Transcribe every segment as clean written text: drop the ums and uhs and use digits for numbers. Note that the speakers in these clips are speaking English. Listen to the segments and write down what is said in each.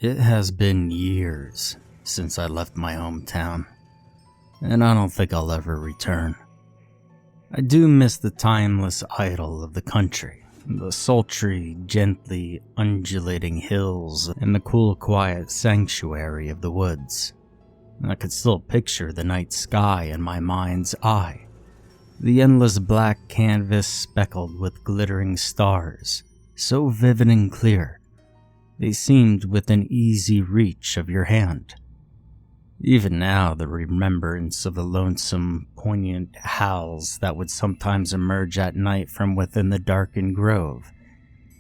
It has been years since I left my hometown, and I don't think I'll ever return. I do miss the timeless idyll of the country, the sultry, gently undulating hills, and the cool, quiet sanctuary of the woods. I could still picture the night sky in my mind's eye, the endless black canvas speckled with glittering stars, so vivid and clear. They seemed within easy reach of your hand. Even now, the remembrance of the lonesome, poignant howls that would sometimes emerge at night from within the darkened grove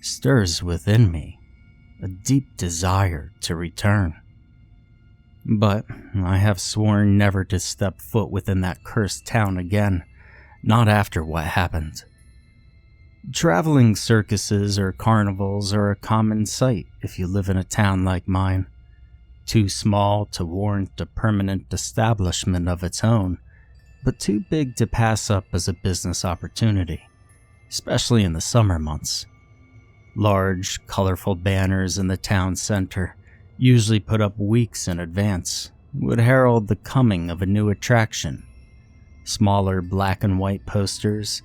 stirs within me a deep desire to return. But I have sworn never to step foot within that cursed town again, not after what happened. Traveling circuses or carnivals are a common sight if you live in a town like mine. Too small to warrant a permanent establishment of its own, but too big to pass up as a business opportunity, especially in the summer months. Large, colorful banners in the town center, usually put up weeks in advance, would herald the coming of a new attraction. Smaller black and white posters,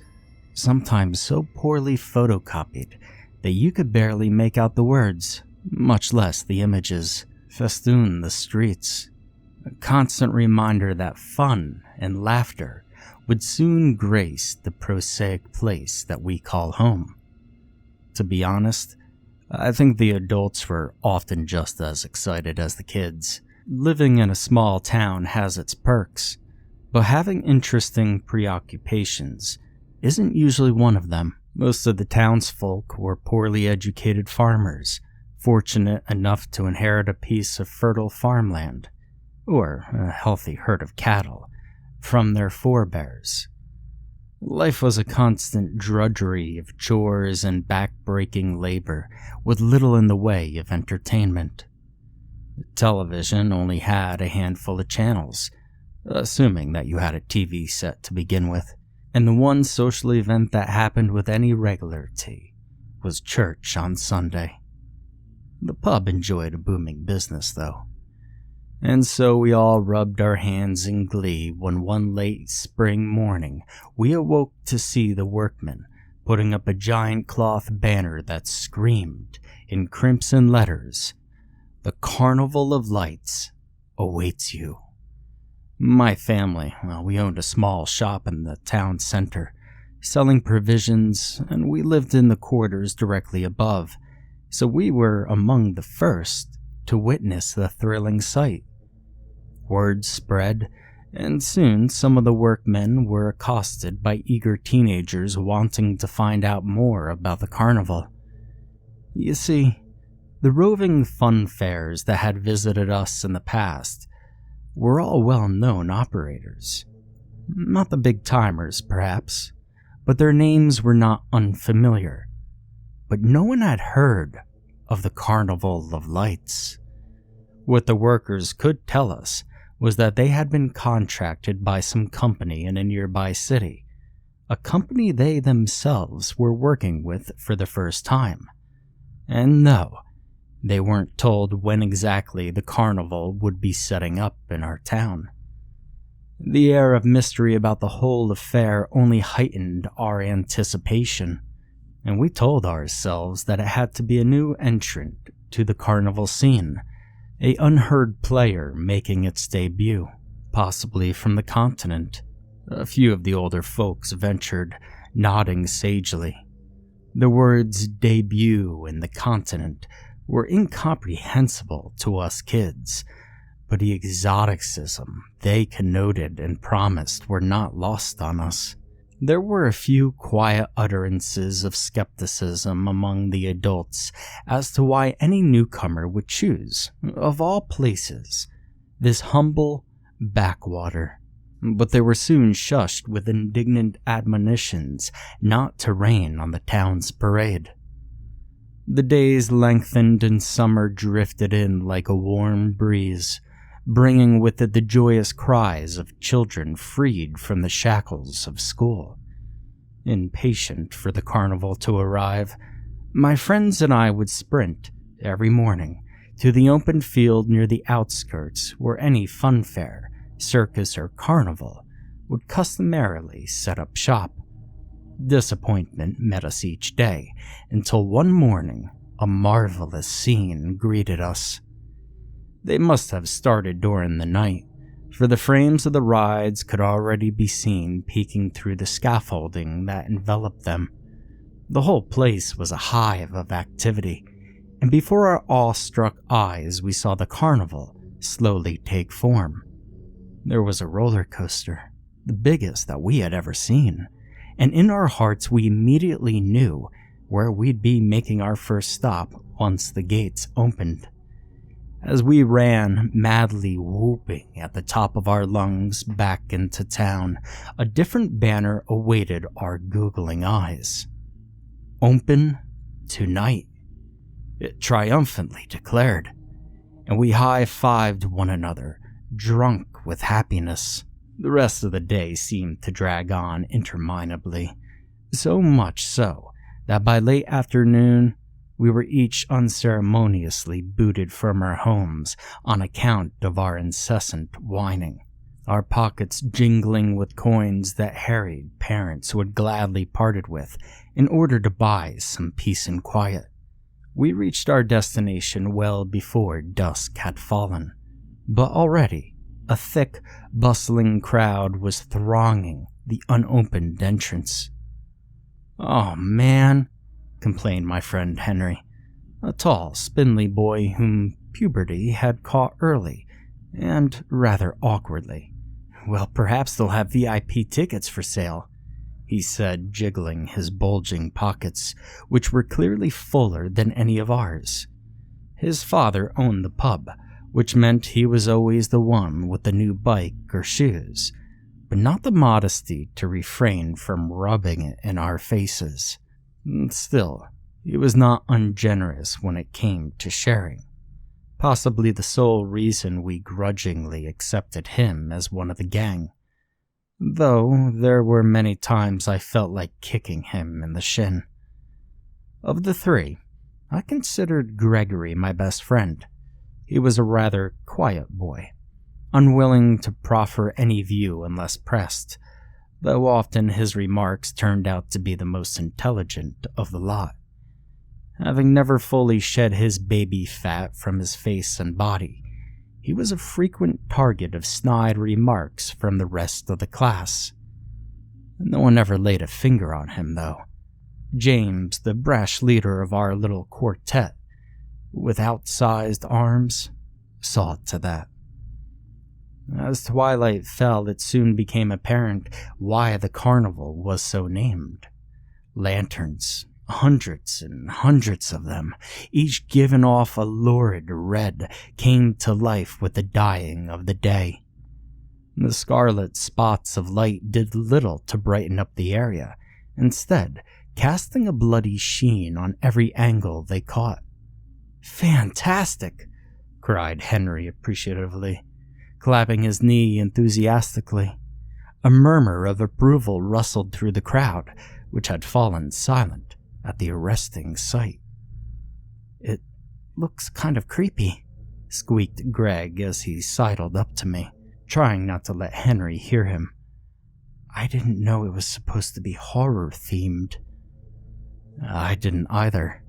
sometimes so poorly photocopied that you could barely make out the words, much less the images, festoon the streets. A constant reminder that fun and laughter would soon grace the prosaic place that we call home. To be honest, I think the adults were often just as excited as the kids. Living in a small town has its perks, but having interesting preoccupations isn't usually one of them. Most of the townsfolk were poorly educated farmers, fortunate enough to inherit a piece of fertile farmland, or a healthy herd of cattle, from their forebears. Life was a constant drudgery of chores and back-breaking labor, with little in the way of entertainment. Television only had a handful of channels, assuming that you had a TV set to begin with, and the one social event that happened with any regularity was church on Sunday. The pub enjoyed a booming business, though, and so we all rubbed our hands in glee when one late spring morning we awoke to see the workmen putting up a giant cloth banner that screamed in crimson letters, "The Carnival of Lights awaits you." My family, we owned a small shop in the town center, selling provisions, and we lived in the quarters directly above, so we were among the first to witness the thrilling sight. Word spread, and soon some of the workmen were accosted by eager teenagers wanting to find out more about the carnival. You see, the roving fun fairs that had visited us in the past were all well-known operators. Not the big-timers, perhaps, but their names were not unfamiliar. But no one had heard of the Carnival of Lights. What the workers could tell us was that they had been contracted by some company in a nearby city, a company they themselves were working with for the first time. And no, they weren't told when exactly the carnival would be setting up in our town. The air of mystery about the whole affair only heightened our anticipation, and we told ourselves that it had to be a new entrant to the carnival scene, an unheard player making its debut, possibly from the continent. A few of the older folks ventured, nodding sagely. The words debut and the continent were incomprehensible to us kids, but the exoticism they connoted and promised were not lost on us. There were a few quiet utterances of skepticism among the adults as to why any newcomer would choose, of all places, this humble backwater, but they were soon shushed with indignant admonitions not to rain on the town's parade. The days lengthened and summer drifted in like a warm breeze, bringing with it the joyous cries of children freed from the shackles of school. Impatient for the carnival to arrive, my friends and I would sprint every morning to the open field near the outskirts where any funfair, circus, or carnival would customarily set up shop. Disappointment met us each day until one morning a marvelous scene greeted us. They must have started during the night, for the frames of the rides could already be seen peeking through the scaffolding that enveloped them. The whole place was a hive of activity, and before our awestruck eyes we saw the carnival slowly take form. There was a roller coaster, the biggest that we had ever seen, and in our hearts we immediately knew where we'd be making our first stop once the gates opened. As we ran, madly whooping at the top of our lungs back into town, a different banner awaited our googling eyes. "Open tonight," it triumphantly declared, and we high-fived one another, drunk with happiness. The rest of the day seemed to drag on interminably, so much so that by late afternoon we were each unceremoniously booted from our homes on account of our incessant whining, our pockets jingling with coins that harried parents would gladly parted with in order to buy some peace and quiet. We reached our destination well before dusk had fallen, but already a thick, bustling crowd was thronging the unopened entrance. "Oh man," complained my friend Henry, a tall, spindly boy whom puberty had caught early and rather awkwardly. "Well, perhaps they'll have VIP tickets for sale," he said, jiggling his bulging pockets, which were clearly fuller than any of ours. His father owned the pub, which meant he was always the one with the new bike or shoes, but not the modesty to refrain from rubbing it in our faces. Still, he was not ungenerous when it came to sharing, possibly the sole reason we grudgingly accepted him as one of the gang, though there were many times I felt like kicking him in the shin. Of the three, I considered Gregory my best friend. He was a rather quiet boy, unwilling to proffer any view unless pressed, though often his remarks turned out to be the most intelligent of the lot. Having never fully shed his baby fat from his face and body, he was a frequent target of snide remarks from the rest of the class. No one ever laid a finger on him, though. James, the brash leader of our little quartet, with outsized arms, saw to that. As twilight fell, it soon became apparent why the carnival was so named. Lanterns, hundreds and hundreds of them, each giving off a lurid red, came to life with the dying of the day. The scarlet spots of light did little to brighten up the area, instead casting a bloody sheen on every angle they caught. "Fantastic!" cried Henry appreciatively, clapping his knee enthusiastically. A murmur of approval rustled through the crowd, which had fallen silent at the arresting sight. "It looks kind of creepy," squeaked Greg as he sidled up to me, trying not to let Henry hear him. "I didn't know it was supposed to be horror-themed." I didn't either.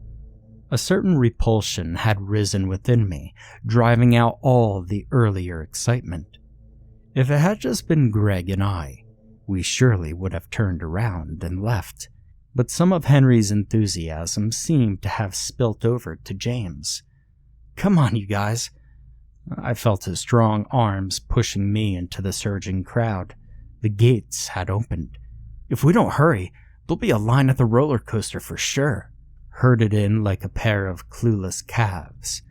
A certain repulsion had risen within me, driving out all the earlier excitement. If it had just been Greg and I, we surely would have turned around and left, but some of Henry's enthusiasm seemed to have spilt over to James. "Come on, you guys." I felt his strong arms pushing me into the surging crowd. The gates had opened. "If we don't hurry, there'll be a line at the roller coaster for sure." Herded in like a pair of clueless calves,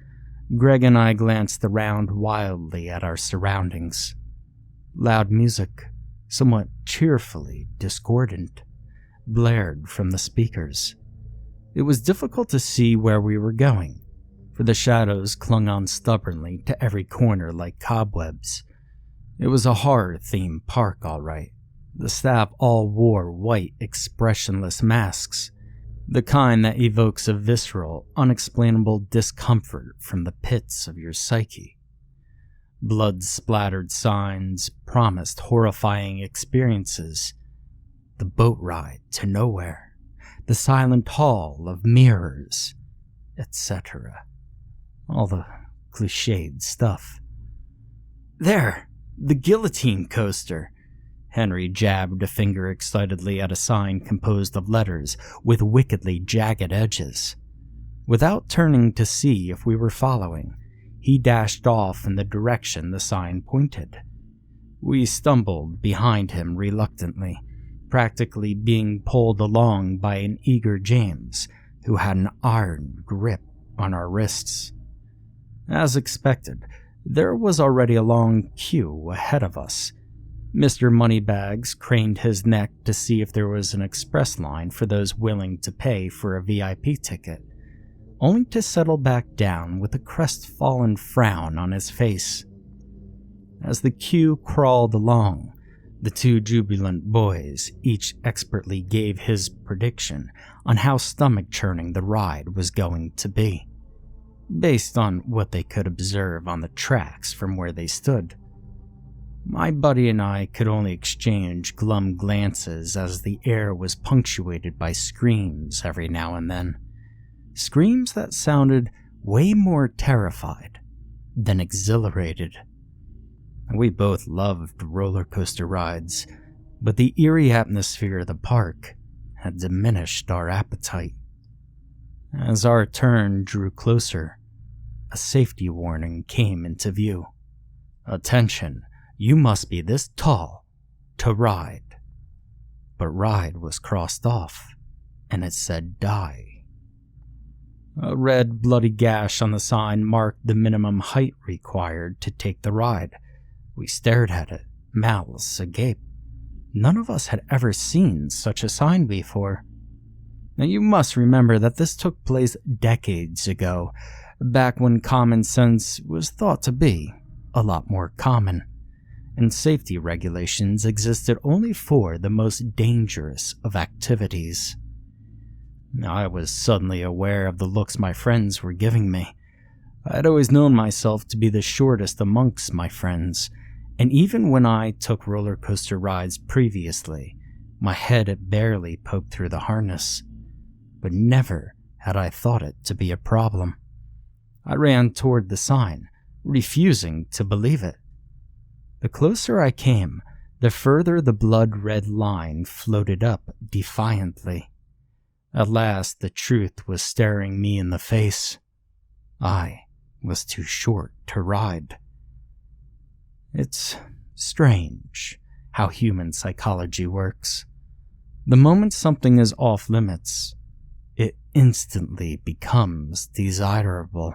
Greg and I glanced around wildly at our surroundings. Loud music, somewhat cheerfully discordant, blared from the speakers. It was difficult to see where we were going, for the shadows clung on stubbornly to every corner like cobwebs. It was a horror-themed park, all right. The staff all wore white, expressionless masks, The kind that evokes a visceral, unexplainable discomfort from the pits of your psyche. Blood-splattered signs promised horrifying experiences. The boat ride to nowhere, the silent hall of mirrors, etc. All the cliched stuff. There! The guillotine coaster! Henry jabbed a finger excitedly at a sign composed of letters with wickedly jagged edges. Without turning to see if we were following, he dashed off in the direction the sign pointed. We stumbled behind him reluctantly, practically being pulled along by an eager James who had an iron grip on our wrists. As expected, there was already a long queue ahead of us. Mr. Moneybags craned his neck to see if there was an express line for those willing to pay for a VIP ticket, only to settle back down with a crestfallen frown on his face. As the queue crawled along, the two jubilant boys each expertly gave his prediction on how stomach-churning the ride was going to be, based on what they could observe on the tracks from where they stood. My buddy and I could only exchange glum glances as the air was punctuated by screams every now and then. Screams that sounded way more terrified than exhilarated. We both loved roller coaster rides, but the eerie atmosphere of the park had diminished our appetite. As our turn drew closer, a safety warning came into view. Attention! You must be this tall to ride. But ride was crossed off, and it said die. A red, bloody gash on the sign marked the minimum height required to take the ride. We stared at it, mouths agape. None of us had ever seen such a sign before. Now you must remember that this took place decades ago, back when common sense was thought to be a lot more common, and safety regulations existed only for the most dangerous of activities. I was suddenly aware of the looks my friends were giving me. I had always known myself to be the shortest amongst my friends, and even when I took roller coaster rides previously, my head had barely poked through the harness. But never had I thought it to be a problem. I ran toward the sign, refusing to believe it. The closer I came, the further the blood-red line floated up defiantly. At last, the truth was staring me in the face. I was too short to ride. It's strange how human psychology works. The moment something is off limits, it instantly becomes desirable.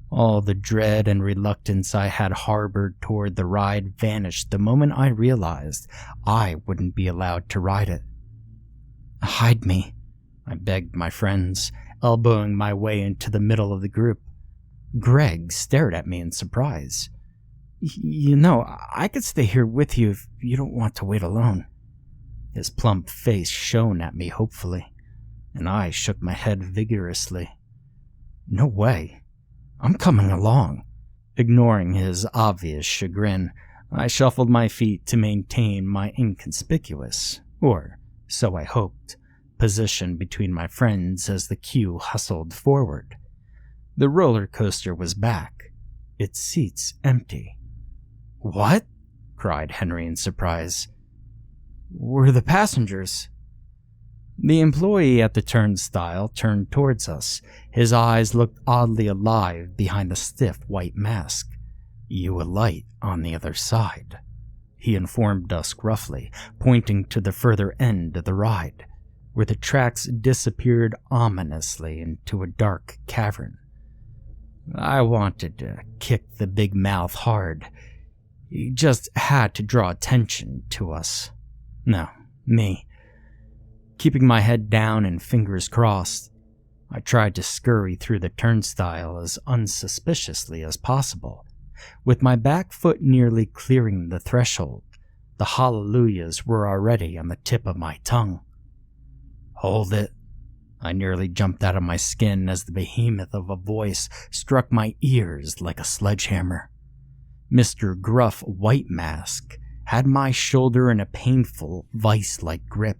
All the dread and reluctance I had harbored toward the ride vanished the moment I realized I wouldn't be allowed to ride it. "Hide me," I begged my friends, elbowing my way into the middle of the group. Greg stared at me in surprise. You know, I could stay here with you if you don't want to wait alone." His plump face shone at me hopefully, and I shook my head vigorously. "No way. I'm coming along." Ignoring his obvious chagrin, I shuffled my feet to maintain my inconspicuous, or so I hoped, position between my friends as the queue hustled forward. The roller coaster was back, its seats empty. "What?" cried Henry in surprise. "Where are the passengers?" The employee at the turnstile turned towards us. His eyes looked oddly alive behind the stiff white mask. "You alight on the other side," he informed us gruffly, pointing to the further end of the ride, where the tracks disappeared ominously into a dark cavern. I wanted to kick the big mouth hard. He just had to draw attention to us. No, me. Keeping my head down and fingers crossed, I tried to scurry through the turnstile as unsuspiciously as possible. With my back foot nearly clearing the threshold, the hallelujahs were already on the tip of my tongue. "Hold it," I nearly jumped out of my skin as the behemoth of a voice struck my ears like a sledgehammer. Mr. Gruff White Mask had my shoulder in a painful, vice-like grip.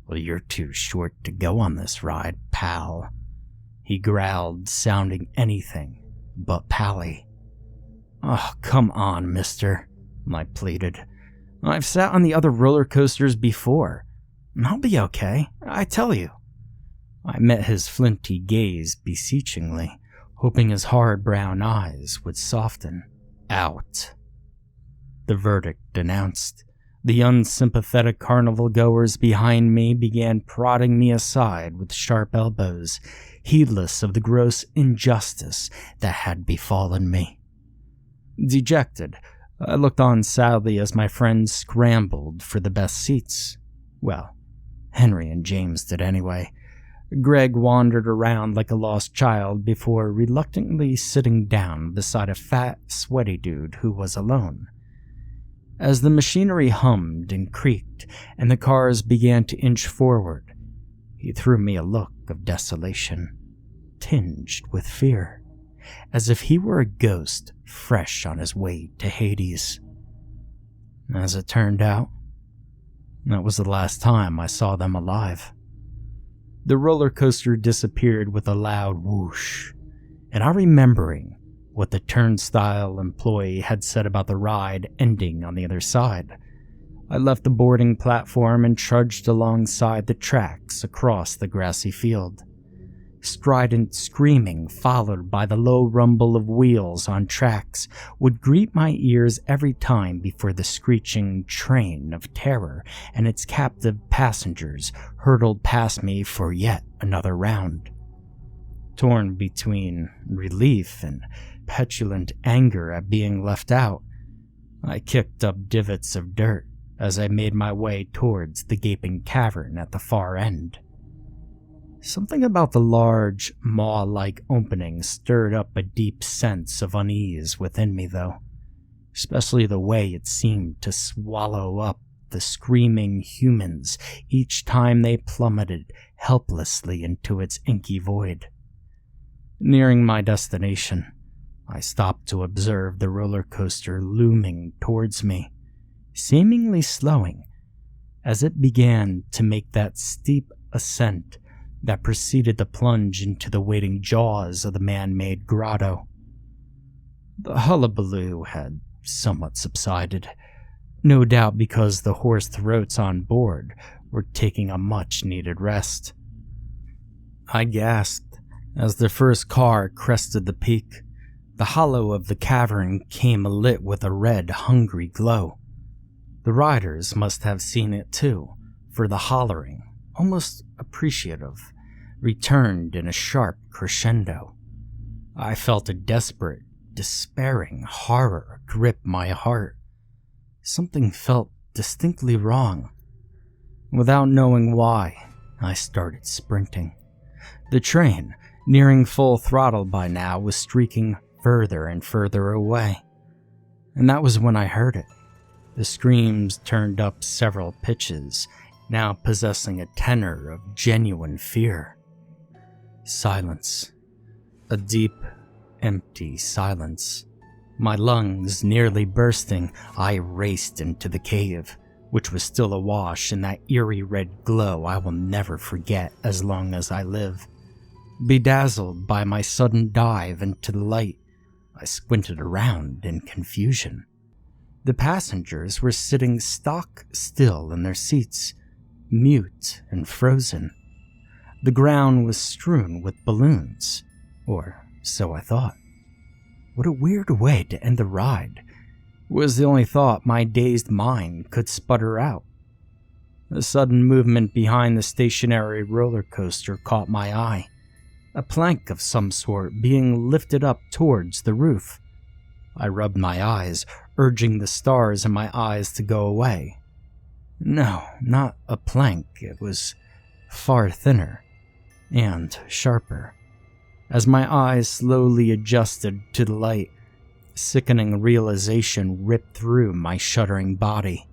"Well, you're too short to go on this ride, pal," he growled, sounding anything but pally. "Oh, come on, mister," I pleaded. "I've sat on the other roller coasters before. I'll be okay, I tell you." I met his flinty gaze beseechingly, hoping his hard brown eyes would soften. "Out," the verdict announced. The unsympathetic carnival goers behind me began prodding me aside with sharp elbows, heedless of the gross injustice that had befallen me. Dejected, I looked on sadly as my friends scrambled for the best seats. Well, Henry and James did anyway. Greg wandered around like a lost child before reluctantly sitting down beside a fat, sweaty dude who was alone. As the machinery hummed and creaked and the cars began to inch forward, he threw me a look of desolation, tinged with fear, as if he were a ghost fresh on his way to Hades. As it turned out, that was the last time I saw them alive. The roller coaster disappeared with a loud whoosh, and I remembering what the turnstile employee had said about the ride ending on the other side, I left the boarding platform and trudged alongside the tracks across the grassy field. Strident screaming, followed by the low rumble of wheels on tracks, would greet my ears every time before the screeching train of terror and its captive passengers hurtled past me for yet another round. Torn between relief and petulant anger at being left out, I kicked up divots of dirt as I made my way towards the gaping cavern at the far end. Something about the large, maw-like opening stirred up a deep sense of unease within me, though, especially the way it seemed to swallow up the screaming humans each time they plummeted helplessly into its inky void. Nearing my destination, I stopped to observe the roller coaster looming towards me, seemingly slowing as it began to make that steep ascent that preceded the plunge into the waiting jaws of the man-made grotto. The hullabaloo had somewhat subsided, no doubt because the hoarse throats on board were taking a much-needed rest. I gasped as the first car crested the peak. The hollow of the cavern came alit with a red, hungry glow. The riders must have seen it too, for the hollering, almost appreciative, returned in a sharp crescendo. I felt a desperate, despairing horror grip my heart. Something felt distinctly wrong. Without knowing why, I started sprinting. The train, nearing full throttle by now, was streaking further and further away. And that was when I heard it. The screams turned up several pitches, now possessing a tenor of genuine fear. Silence. A deep, empty silence. My lungs nearly bursting, I raced into the cave, which was still awash in that eerie red glow I will never forget as long as I live. Bedazzled by my sudden dive into the light, I squinted around in confusion. The passengers were sitting stock still in their seats, mute and frozen. The ground was strewn with balloons, or so I thought. What a weird way to end the ride, was the only thought my dazed mind could sputter out. A sudden movement behind the stationary roller coaster caught my eye, a plank of some sort being lifted up towards the roof. I rubbed my eyes, urging the stars in my eyes to go away. No, not a plank, it was far thinner and sharper. As my eyes slowly adjusted to the light, sickening realization ripped through my shuddering body.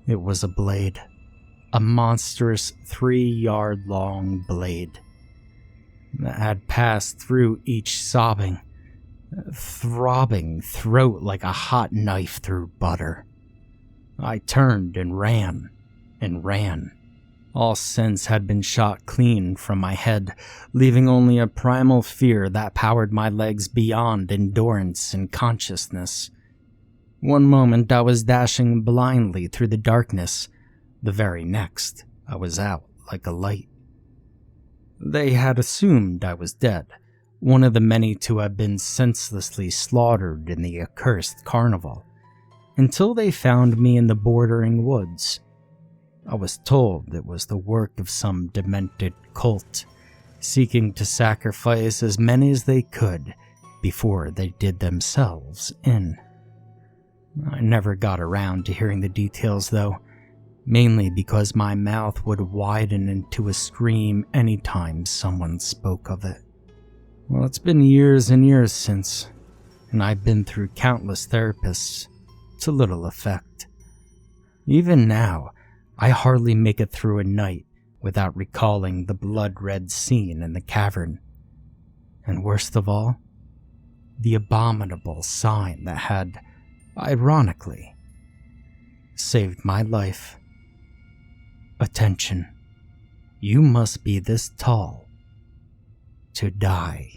It was a blade. a monstrous 3-yard-long blade that had passed through each sobbing, throbbing throat like a hot knife through butter. I turned and ran, and ran. All sense had been shot clean from my head, leaving only a primal fear that powered my legs beyond endurance and consciousness. One moment I was dashing blindly through the darkness, the very next I was out like a light. They had assumed I was dead, one of the many to have been senselessly slaughtered in the accursed Carnival, until they found me in the bordering woods. I was told it was the work of some demented cult, seeking to sacrifice as many as they could before they did themselves in. I never got around to hearing the details though, mainly because my mouth would widen into a scream anytime someone spoke of it. Well, it's been years and years since, and I've been through countless therapists, to little effect. Even now, I hardly make it through a night without recalling the blood-red scene in the cavern. And worst of all, the abominable sign that had, ironically, saved my life. Attention, you must be this tall to die.